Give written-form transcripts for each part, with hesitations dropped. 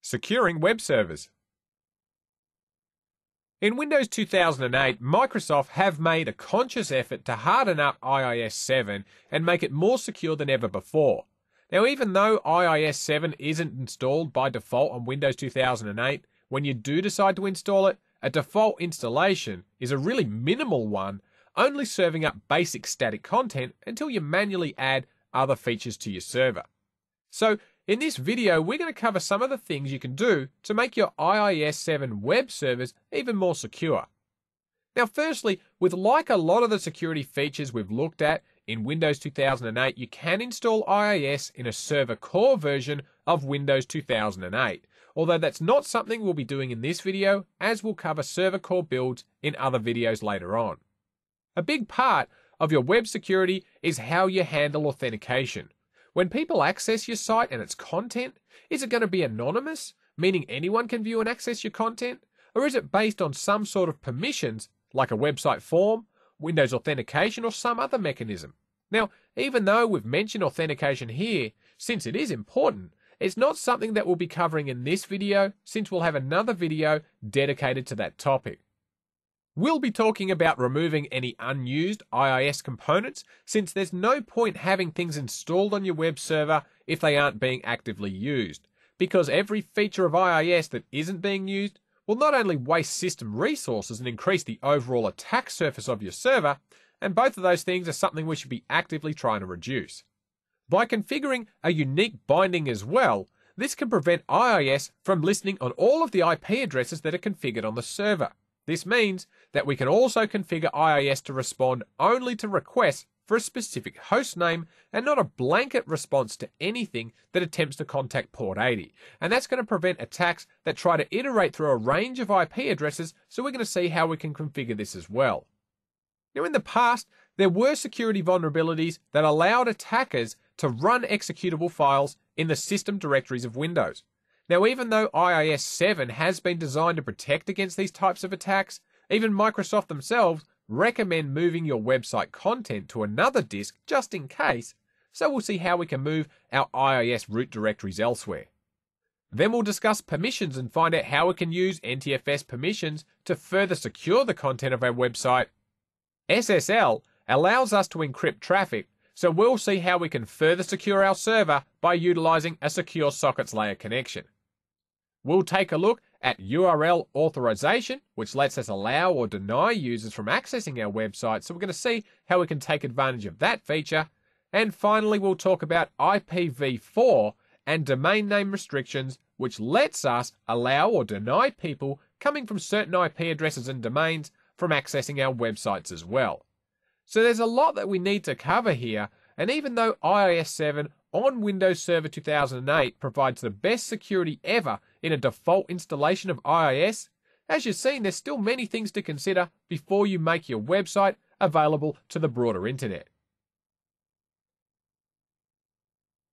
Securing web servers. In Windows 2008, Microsoft have made a conscious effort to harden up IIS 7 and make it more secure than ever before. Now, even though IIS 7 isn't installed by default on Windows 2008, when you do decide to install it, a default installation is a really minimal one, only serving up basic static content until you manually add other features to your server. So, in this video, we're going to cover some of the things you can do to make your IIS 7 web servers even more secure. Now, firstly, with like a lot of the security features we've looked at in Windows 2008, you can install IIS in a server core version of Windows 2008, although that's not something we'll be doing in this video, as we'll cover server core builds in other videos later on. A big part of your web security is how you handle authentication. When people access your site and its content, is it going to be anonymous, meaning anyone can view and access your content? Or is it based on some sort of permissions, like a website form, Windows authentication, or some other mechanism? Now, even though we've mentioned authentication here, since it is important, it's not something that we'll be covering in this video, since we'll have another video dedicated to that topic. We'll be talking about removing any unused IIS components, since there's no point having things installed on your web server if they aren't being actively used, because every feature of IIS that isn't being used will not only waste system resources and increase the overall attack surface of your server, and both of those things are something we should be actively trying to reduce. By configuring a unique binding as well, this can prevent IIS from listening on all of the IP addresses that are configured on the server. This means that we can also configure IIS to respond only to requests for a specific host name and not a blanket response to anything that attempts to contact port 80. And that's going to prevent attacks that try to iterate through a range of IP addresses, so we're going to see how we can configure this as well. Now, in the past, there were security vulnerabilities that allowed attackers to run executable files in the system directories of Windows. Now, even though IIS 7 has been designed to protect against these types of attacks, even Microsoft themselves recommend moving your website content to another disk just in case, so we'll see how we can move our IIS root directories elsewhere. Then we'll discuss permissions and find out how we can use NTFS permissions to further secure the content of our website. SSL allows us to encrypt traffic, so we'll see how we can further secure our server by utilizing a secure sockets layer connection. We'll take a look at URL authorization, which lets us allow or deny users from accessing our website, so we're going to see how we can take advantage of that feature. And finally, we'll talk about IPv4 and domain name restrictions, which lets us allow or deny people coming from certain IP addresses and domains from accessing our websites as well. So there's a lot that we need to cover here, and even though IIS 7 on Windows Server 2008 provides the best security ever in a default installation of IIS, as you've seen, there's still many things to consider before you make your website available to the broader internet.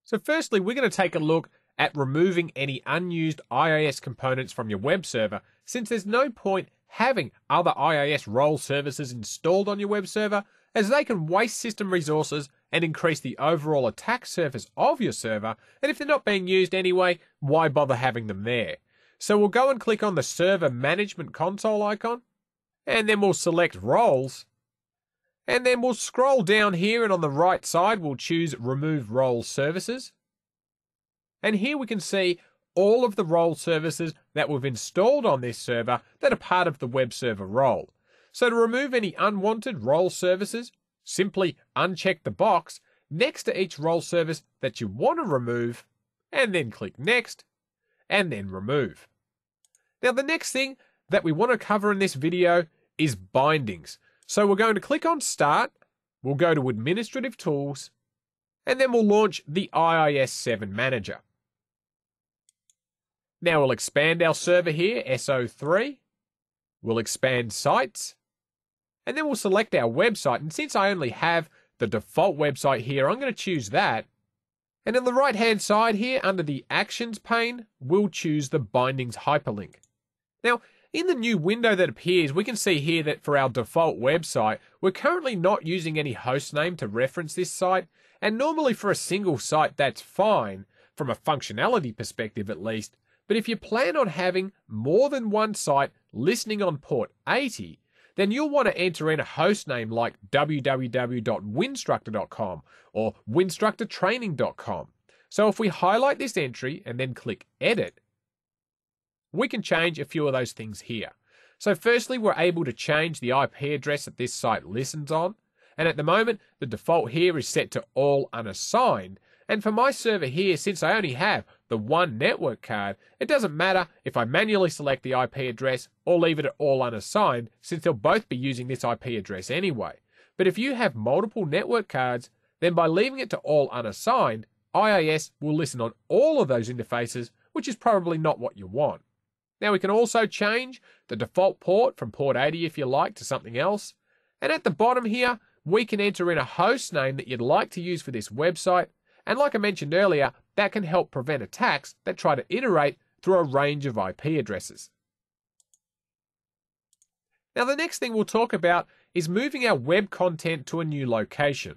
So firstly, we're going to take a look at removing any unused IIS components from your web server, since there's no point having other IIS role services installed on your web server, as they can waste system resources and increase the overall attack surface of your server, and if they're not being used anyway, why bother having them there? So we'll go and click on the Server Management Console icon, and then we'll select Roles, and then we'll scroll down here, and on the right side we'll choose Remove Role Services. And here we can see all of the role services that we've installed on this server that are part of the web server role. So to remove any unwanted role services, simply uncheck the box next to each role service that you want to remove, and then click Next, and then Remove. Now, the next thing that we want to cover in this video is bindings. So we're going to click on Start, we'll go to Administrative Tools, and then we'll launch the IIS 7 Manager. Now we'll expand our server here, SO3, we'll expand Sites, and then we'll select our website, and since I only have the default website here, I'm going to choose that. And on the right hand side here, under the Actions pane, we'll choose the Bindings hyperlink. Now, in the new window that appears, we can see here that for our default website, we're currently not using any hostname to reference this site, and normally for a single site that's fine, from a functionality perspective at least, But if you plan on having more than one site listening on port 80, then you'll want to enter in a host name like www.winstructor.com or winstructortraining.com. So if we highlight this entry and then click Edit, we can change a few of those things here. So firstly, we're able to change the IP address that this site listens on. And at the moment, the default here is set to all unassigned. And for my server here, since I only have the one network card, it doesn't matter if I manually select the IP address or leave it at all unassigned, since they'll both be using this IP address anyway. But if you have multiple network cards, then by leaving it to all unassigned, IIS will listen on all of those interfaces, which is probably not what you want. Now we can also change the default port from port 80 if you like to something else. And at the bottom here, we can enter in a host name that you'd like to use for this website. And like I mentioned earlier, that can help prevent attacks that try to iterate through a range of IP addresses. Now the next thing we'll talk about is moving our web content to a new location.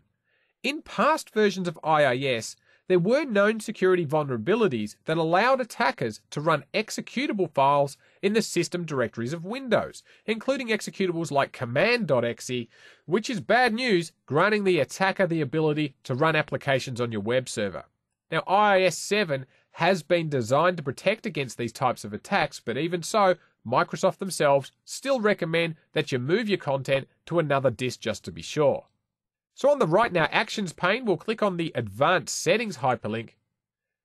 In past versions of IIS, there were known security vulnerabilities that allowed attackers to run executable files in the system directories of Windows, including executables like command.exe, which is bad news, granting the attacker the ability to run applications on your web server. Now, IIS 7 has been designed to protect against these types of attacks, but even so, Microsoft themselves still recommend that you move your content to another disk just to be sure. So on the Right Now Actions pane, we'll click on the Advanced Settings hyperlink.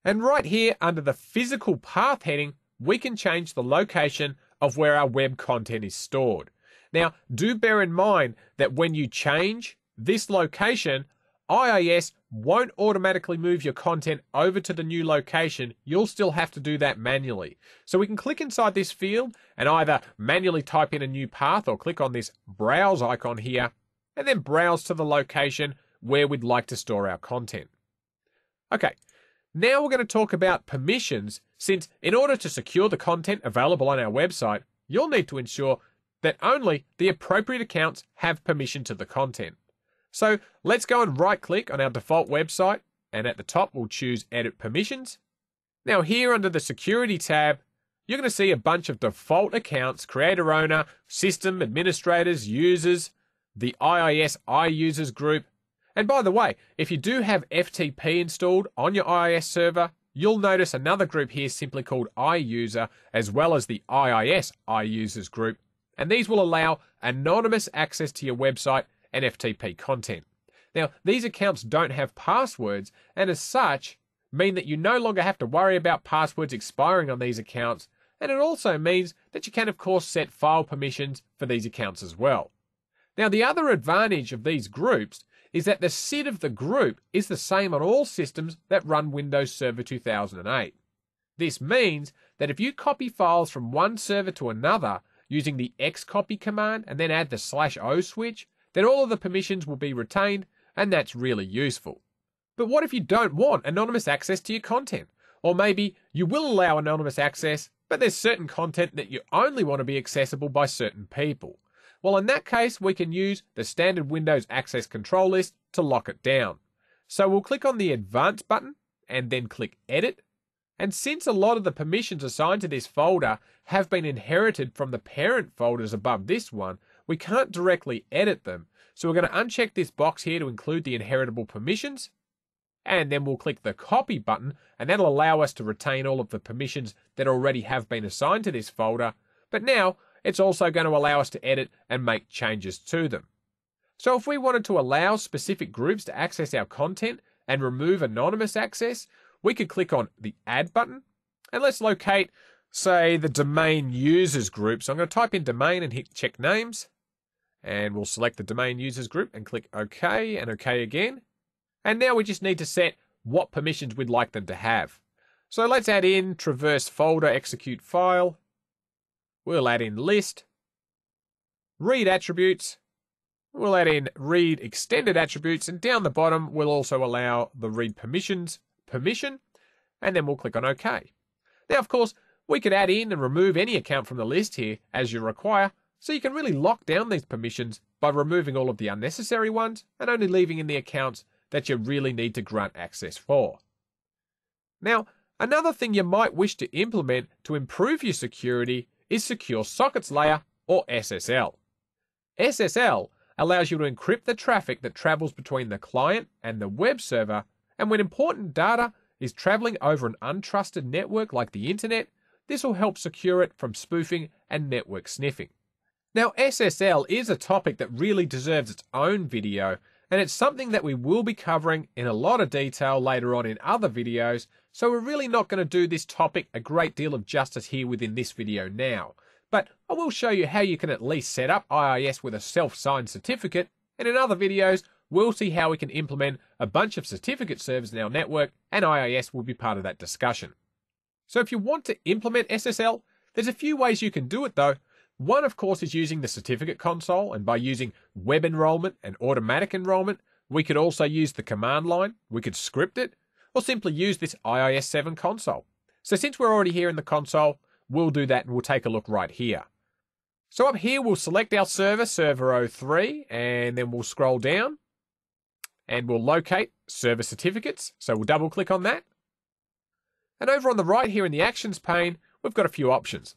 And right here under the Physical Path heading, we can change the location of where our web content is stored. Now, do bear in mind that when you change this location, IIS won't automatically move your content over to the new location. You'll still have to do that manually. So we can click inside this field and either manually type in a new path or click on this Browse icon here, and then browse to the location where we'd like to store our content. Okay, now we're going to talk about permissions, since in order to secure the content available on our website, you'll need to ensure that only the appropriate accounts have permission to the content. So let's go and right-click on our default website, and at the top we'll choose Edit Permissions. Now here under the Security tab, you're going to see a bunch of default accounts: creator owner, system administrators, users, the IIS iUsers group. And by the way, if you do have FTP installed on your IIS server, you'll notice another group here simply called iUser, as well as the IIS iUsers group. And these will allow anonymous access to your website and FTP content. Now, these accounts don't have passwords, and as such, mean that you no longer have to worry about passwords expiring on these accounts, and it also means that you can, of course, set file permissions for these accounts as well. Now, the other advantage of these groups is that the SID of the group is the same on all systems that run Windows Server 2008. This means that if you copy files from one server to another using the xcopy command and then add the /o switch, then all of the permissions will be retained, and that's really useful. But what if you don't want anonymous access to your content? Or maybe you will allow anonymous access, but there's certain content that you only want to be accessible by certain people. Well, in that case, we can use the standard Windows Access Control List to lock it down. So we'll click on the Advanced button and then click Edit. And since a lot of the permissions assigned to this folder have been inherited from the parent folders above this one, we can't directly edit them. So we're going to uncheck this box here to include the inheritable permissions. And then we'll click the Copy button, and that'll allow us to retain all of the permissions that already have been assigned to this folder. But now, it's also going to allow us to edit and make changes to them. So if we wanted to allow specific groups to access our content and remove anonymous access, we could click on the Add button, and let's locate, say, the domain users group. So I'm going to type in domain and hit check names, and we'll select the domain users group and click OK and OK again. And now we just need to set what permissions we'd like them to have. So let's add in traverse folder execute file. We'll add in list, read attributes, we'll add in read extended attributes, and down the bottom we'll also allow the read permissions permission, and then we'll click on OK. Now, of course, we could add in and remove any account from the list here as you require, so you can really lock down these permissions by removing all of the unnecessary ones and only leaving in the accounts that you really need to grant access for. Now, Another thing you might wish to implement to improve your security is Secure Sockets Layer, or SSL. SSL allows you to encrypt the traffic that travels between the client and the web server, and when important data is traveling over an untrusted network like the internet, this will help secure it from spoofing and network sniffing. Now, SSL is a topic that really deserves its own video, and it's something that we will be covering in a lot of detail later on in other videos, so we're really not going to do this topic a great deal of justice here within this video now. But I will show you how you can at least set up IIS with a self-signed certificate, and in other videos, we'll see how we can implement a bunch of certificate servers in our network, and IIS will be part of that discussion. So if you want to implement SSL, there's a few ways you can do it though. One, of course, is using the certificate console, and by using web enrollment and automatic enrollment, we could also use the command line, we could script it, or simply use this IIS 7 console. So since we're already here in the console, we'll do that and we'll take a look right here. So up here, we'll select our server, server 03, and then we'll scroll down and we'll locate server certificates. So we'll double click on that. And over on the right here in the actions pane, we've got a few options.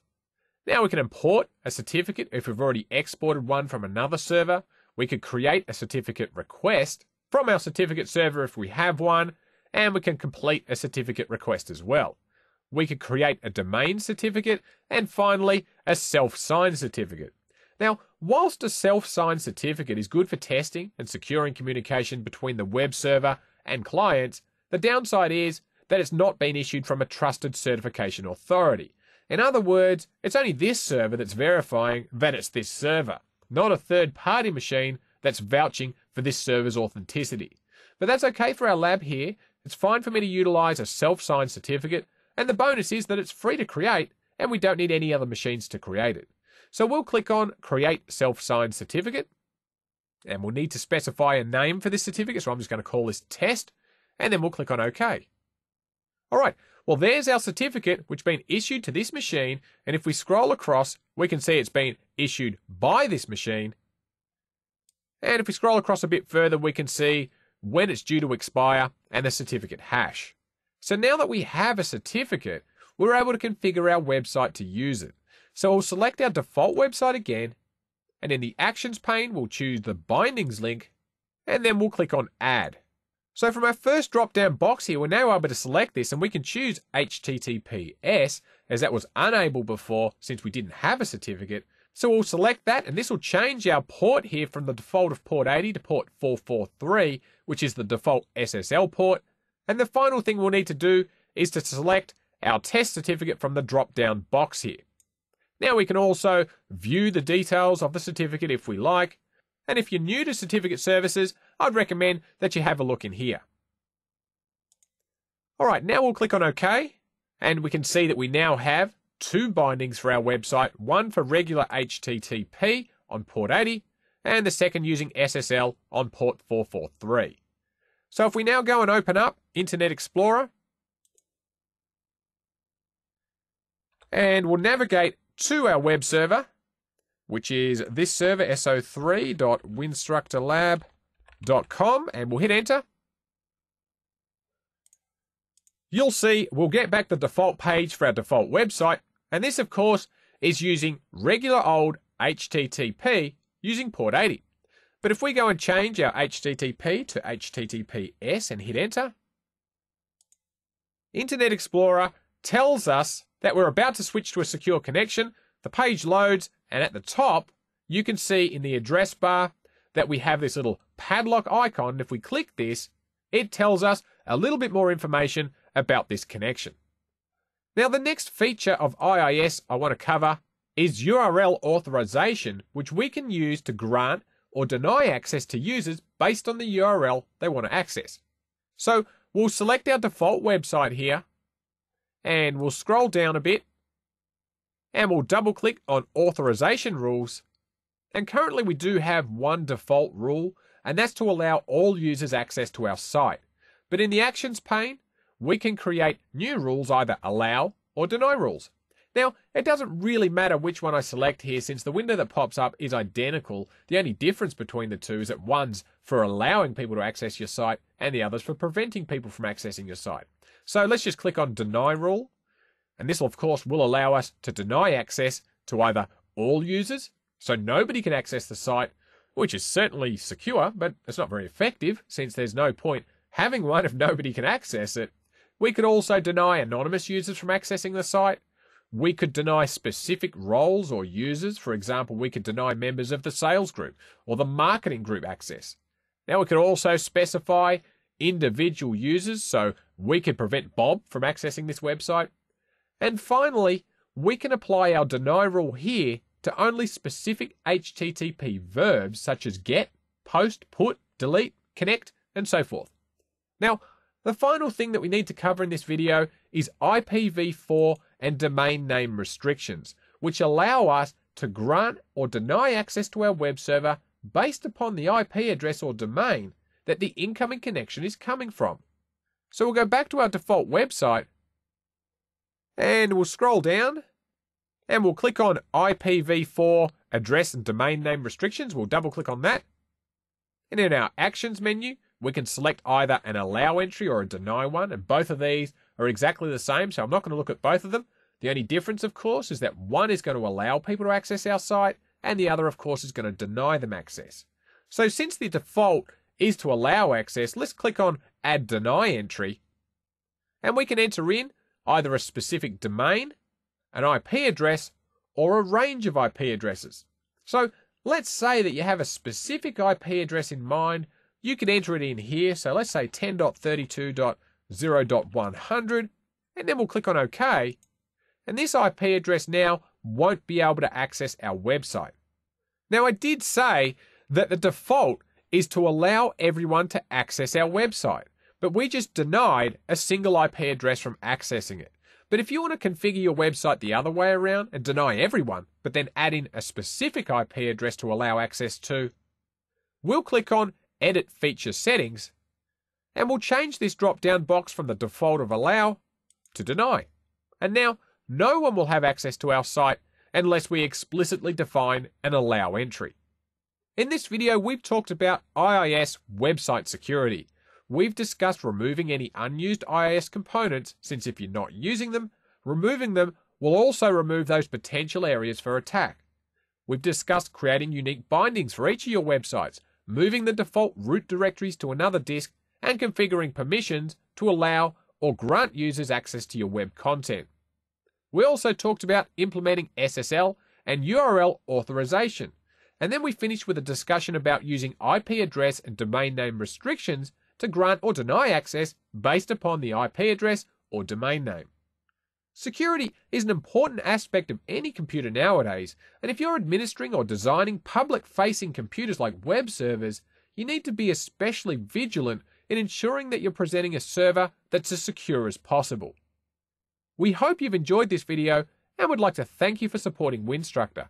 Now we can import a certificate if we've already exported one from another server. We could create a certificate request from our certificate server if we have one, and we can complete a certificate request as well. We could create a domain certificate, and finally, a self-signed certificate. Now, whilst a self-signed certificate is good for testing and securing communication between the web server and clients, the downside is that it's not been issued from a trusted certification authority. In other words, it's only this server that's verifying that it's this server, not a third-party machine that's vouching for this server's authenticity. But that's okay for our lab here. It's fine for me to utilize a self-signed certificate, and the bonus is that it's free to create, and we don't need any other machines to create it. So we'll click on Create Self-Signed Certificate, and we'll need to specify a name for this certificate, so I'm just going to call this Test, and then we'll click on OK. All right, well, there's our certificate, which has been issued to this machine, and if we scroll across, we can see it's been issued by this machine. And if we scroll across a bit further, we can see when it's due to expire and the certificate hash. So now that we have a certificate, we're able to configure our website to use it. So we'll select our default website again, and in the Actions pane, we'll choose the Bindings link, and then we'll click on Add. So from our first drop-down box here, we're now able to select this, and we can choose HTTPS, as that was unable before since we didn't have a certificate. So we'll select that, and this will change our port here from the default of port 80 to port 443, which is the default SSL port. And the final thing we'll need to do is to select our test certificate from the drop-down box here. Now we can also view the details of the certificate if we like. And if you're new to certificate services, I'd recommend that you have a look in here. All right, now we'll click on OK, and we can see that we now have two bindings for our website, one for regular HTTP on port 80, and the second using SSL on port 443. So if we now go and open up Internet Explorer, and we'll navigate to our web server, which is this server, so3.winstructorlab.com, and we'll hit enter. You'll see we'll get back the default page for our default website, and this, of course, is using regular old HTTP using port 80. But if we go and change our HTTP to HTTPS and hit enter, Internet Explorer tells us that we're about to switch to a secure connection. The page loads, and at the top, you can see in the address bar that we have this little padlock icon. And if we click this, it tells us a little bit more information about this connection. Now, the next feature of IIS I want to cover is URL authorization, which we can use to grant or deny access to users based on the URL they want to access. So we'll select our default website here, and we'll scroll down a bit, and we'll double click on authorization rules. And currently we do have one default rule, and that's to allow all users access to our site. But in the actions pane, we can create new rules, either allow or deny rules. Now, it doesn't really matter which one I select here since the window that pops up is identical. The only difference between the two is that one's for allowing people to access your site and the other's for preventing people from accessing your site. So let's just click on Deny Rule. And this, of course, will allow us to deny access to either all users, so nobody can access the site, which is certainly secure, but it's not very effective since there's no point having one if nobody can access it. We could also deny anonymous users from accessing the site. We could deny specific roles or users. For example, we could deny members of the sales group or the marketing group access. Now, we could also specify individual users, so we could prevent Bob from accessing this website. And finally, we can apply our deny rule here to only specific HTTP verbs such as get, post, put, delete, connect, and so forth. Now, the final thing that we need to cover in this video is IPv4 and domain name restrictions, which allow us to grant or deny access to our web server based upon the IP address or domain that the incoming connection is coming from. So we'll go back to our default website and we'll scroll down and we'll click on IPv4 address and domain name restrictions. We'll double click on that. And in our actions menu, we can select either an allow entry or a deny one, and both of these are exactly the same, so I'm not going to look at both of them. The only difference, of course, is that one is going to allow people to access our site, and the other, of course, is going to deny them access. So since the default is to allow access, let's click on Add Deny Entry, and we can enter in either a specific domain, an IP address, or a range of IP addresses. So let's say that you have a specific IP address in mind. You can enter it in here, so let's say 10.32.0.100, and then we'll click on OK, and this IP address now won't be able to access our website. Now, I did say that the default is to allow everyone to access our website, but we just denied a single IP address from accessing it. But if you want to configure your website the other way around and deny everyone, but then add in a specific IP address to allow access to, we'll click on Edit Feature Settings, and we'll change this drop-down box from the default of allow to deny. And now, no one will have access to our site unless we explicitly define an allow entry. In this video, we've talked about IIS website security. We've discussed removing any unused IIS components, since if you're not using them, removing them will also remove those potential areas for attack. We've discussed creating unique bindings for each of your websites, moving the default root directories to another disk, and configuring permissions to allow or grant users access to your web content. We also talked about implementing SSL and URL authorization, and then we finished with a discussion about using IP address and domain name restrictions to grant or deny access based upon the IP address or domain name. Security is an important aspect of any computer nowadays, and if you're administering or designing public-facing computers like web servers, you need to be especially vigilant in ensuring that you're presenting a server that's as secure as possible. We hope you've enjoyed this video and would like to thank you for supporting Winstructor.